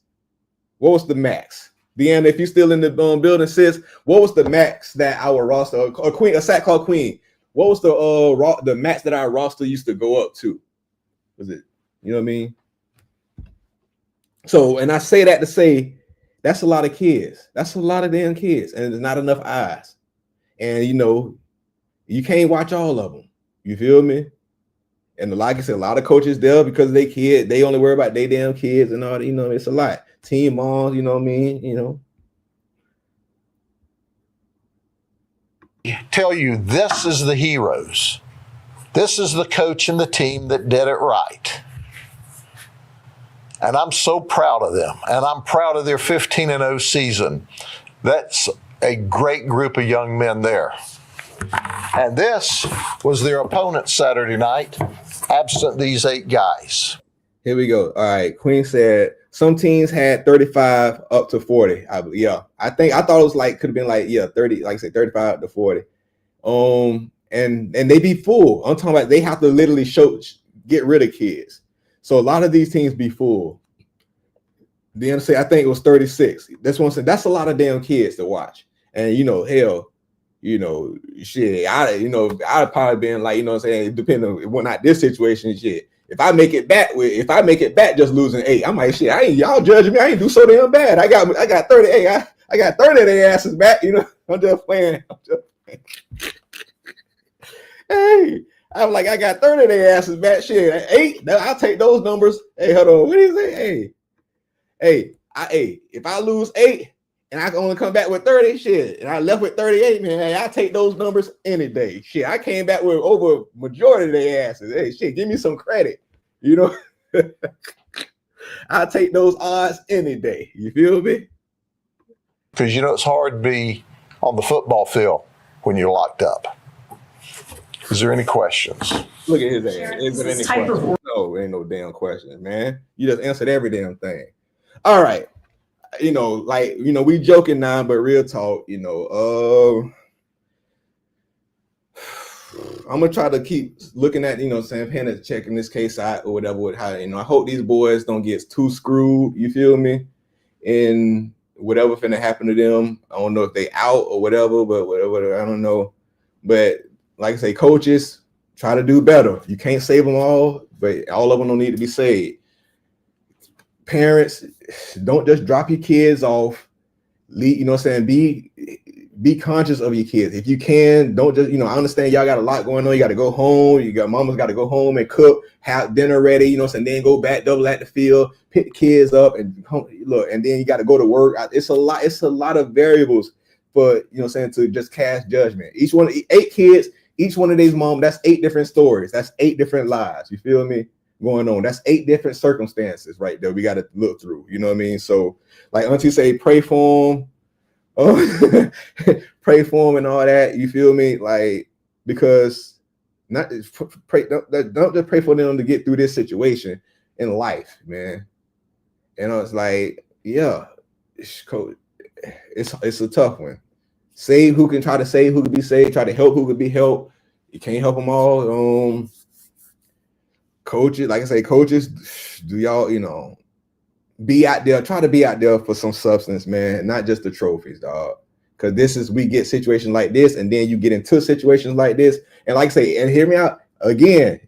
Deanna, if you're still in the building, sis, what was the max that our roster, or Queen, a sack called Queen, what was the max that our roster used to go up to? Was it, you know what I mean? So, and I say that to say, that's a lot of kids. That's a lot of damn kids, and there's not enough eyes. And, you know, you can't watch all of them. You feel me? And like I said, a lot of coaches there because they kid, they only worry about their damn kids and all that, you know, it's a lot. Team moms, you know what I mean? You know. Tell you this is the heroes. This is the coach and the team that did it right. And I'm so proud of them. And I'm proud of their 15-0 season. That's a great group of young men there. And this was their opponent Saturday night, absent these 8 guys. Here we go. All right. Queen said some teams had 35 up to 40. I thought it was like, could have been like, 30, like I said, 35 to 40. And they be full. I'm talking about they have to literally get rid of kids. So a lot of these teams be full. Then say I think it was 36. That's what I'm saying. That's a lot of damn kids to watch. And you know, hell, you know, shit, I'd probably been like, you know what I'm saying, depending on what not this situation, shit. If I make it back just losing 8, I'm like, shit, y'all judging me. I ain't do so damn bad. I got 30. Hey, I got 30 of their asses back, you know. I'm just playing. Hey, I'm like, I got 30 of their asses back. Shit, 8, I'll take those numbers. Hey, hold on. What do you say? Hey, if I lose 8 and I can only come back with 30, shit, and I left with 38, man, hey, I take those numbers any day. Shit, I came back with over majority of their asses. Hey, shit, give me some credit, you know. I take those odds any day. You feel me? Because you know it's hard to be on the football field when you're locked up. Is there any questions? Look at his ass. Is there any questions? No, ain't no damn questions, man. You just answered every damn thing. All right. you know, like, you know, we joking now, but real talk, you know, I'm gonna try to keep looking at, you know, saying, paying checking this case out or whatever. With how, you know, I hope these boys don't get too screwed. You feel me? And whatever finna happen to them, I don't know if they out or whatever, but whatever, I don't know. But like I say, coaches, try to do better. You can't save them all, but all of them don't need to be saved. Parents, don't just drop your kids off. You know what I'm saying? Be conscious of your kids. If you can, don't just, you know, I understand y'all got a lot going on. You got to go home. You got mama's got to go home and cook, have dinner ready, you know what I'm saying? Then go back, double at the field, pick the kids up and look, and then you got to go to work. It's a lot of variables for, you know what I'm saying, to just cast judgment. Each one, 8 kids, each one of these mom, that's 8 different stories. That's 8 different lives. You feel me? Going on. That's 8 different circumstances right there we got to look through. You know what I mean? So like Auntie say, pray for them. Pray for them and all that. You feel me? Like, because not pray, don't just pray for them to get through this situation in life, man. And I was like, yeah, it's a tough one. Save who can try to save who could be saved, try to help who could be helped. You can't help them all. Coaches, like I say, coaches, do y'all, you know, be out there, try to be out there for some substance, man, not just the trophies, dog. Because we get situations like this, and then you get into situations like this. And like I say, and hear me out again,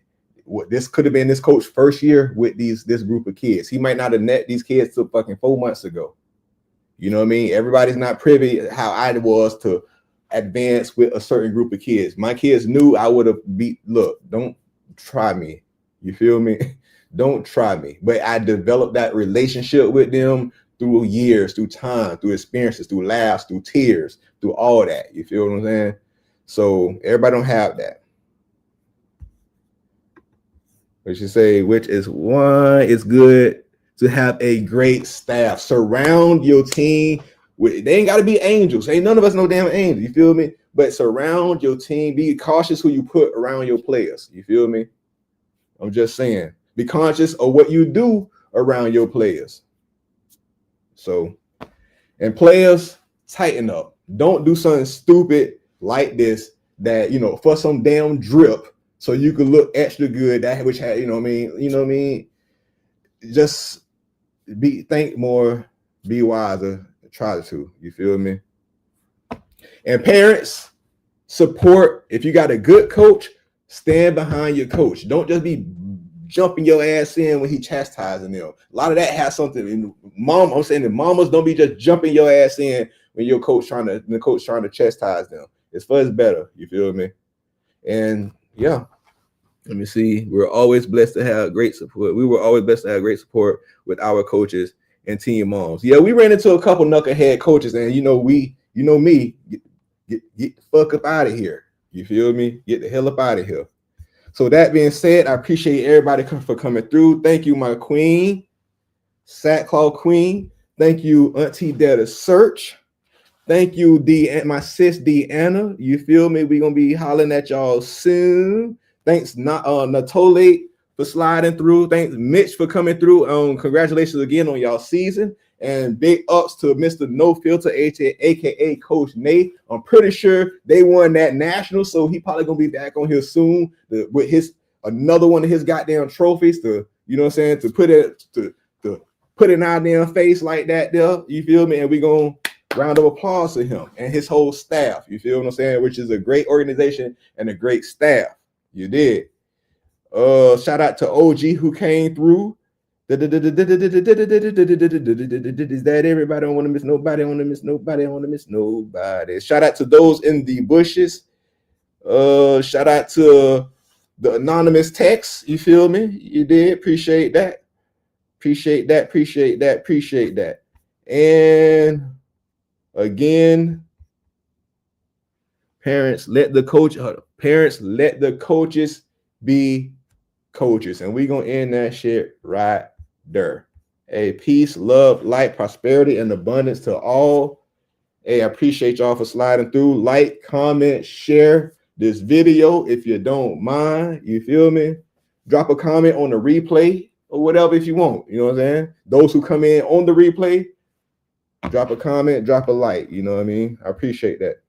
this could have been this coach's first year with this group of kids. He might not have met these kids till fucking 4 months ago. You know what I mean? Everybody's not privy how I was to advance with a certain group of kids. My kids knew I would have look, don't try me. You feel me? Don't try me. But I developed that relationship with them through years, through time, through experiences, through laughs, through tears, through all that. You feel what I'm saying? So everybody don't have that. What you say, which is one, it's good to have a great staff. Surround your team with, they ain't got to be angels. Ain't none of us no damn angels. You feel me? But surround your team. Be cautious who you put around your players. You feel me? I'm just saying. Be conscious of what you do around your players. So, and players, tighten up. Don't do something stupid like this that, you know, for some damn drip so you could look extra good, that which had, you know what I mean? Just think more, be wiser, try to, you feel me? And parents, support. If you got a good coach, stand behind your coach. Don't just be jumping your ass in when he chastising them. A lot of that has something in mom. I'm saying that mamas don't be just jumping your ass in when the coach trying to chastise them. It's for his better. You feel me? And yeah, let me see. We're always blessed to have great support. We were always blessed to have great support with our coaches and team moms. Yeah, we ran into a couple knucklehead coaches, and you know me, get the fuck up out of here. You feel me? Get the hell up out of here. So that being said, I appreciate everybody for coming through. Thank you, my queen, Sackclaw Queen. Thank you, Auntie Detta Search. Thank you, my sis Deanna. You feel me? We're gonna be hollering at y'all soon. Thanks, Natole, for sliding through. Thanks, Mitch, for coming through. Congratulations again on y'all season. And big ups to Mr. No Filter, aka Coach Nate. I'm pretty sure they won that national, so he probably gonna be back on here soon with another one of his goddamn trophies to, you know what I'm saying, to put it in our damn face like that there. You feel me? And we gonna round of applause to him and his whole staff. You feel what I'm saying? Which is a great organization and a great staff. You did. Shout out to OG who came through. Is that everybody? I don't want to miss nobody. I want to miss nobody. I want to miss nobody. Shout out to those in the bushes. Shout out to the anonymous text. You feel me? You did. Appreciate that. Appreciate that. Appreciate that. Appreciate that. And again, parents, let the coaches be coaches. And we're gonna end that shit right there. Hey, peace, love, light, prosperity, and abundance to all. Hey, I appreciate y'all for sliding through. Like, comment, share this video if you don't mind. You feel me? Drop a comment on the replay or whatever if you want. You know what I'm saying? Those who come in on the replay, drop a comment, drop a like. You know what I mean? I appreciate that.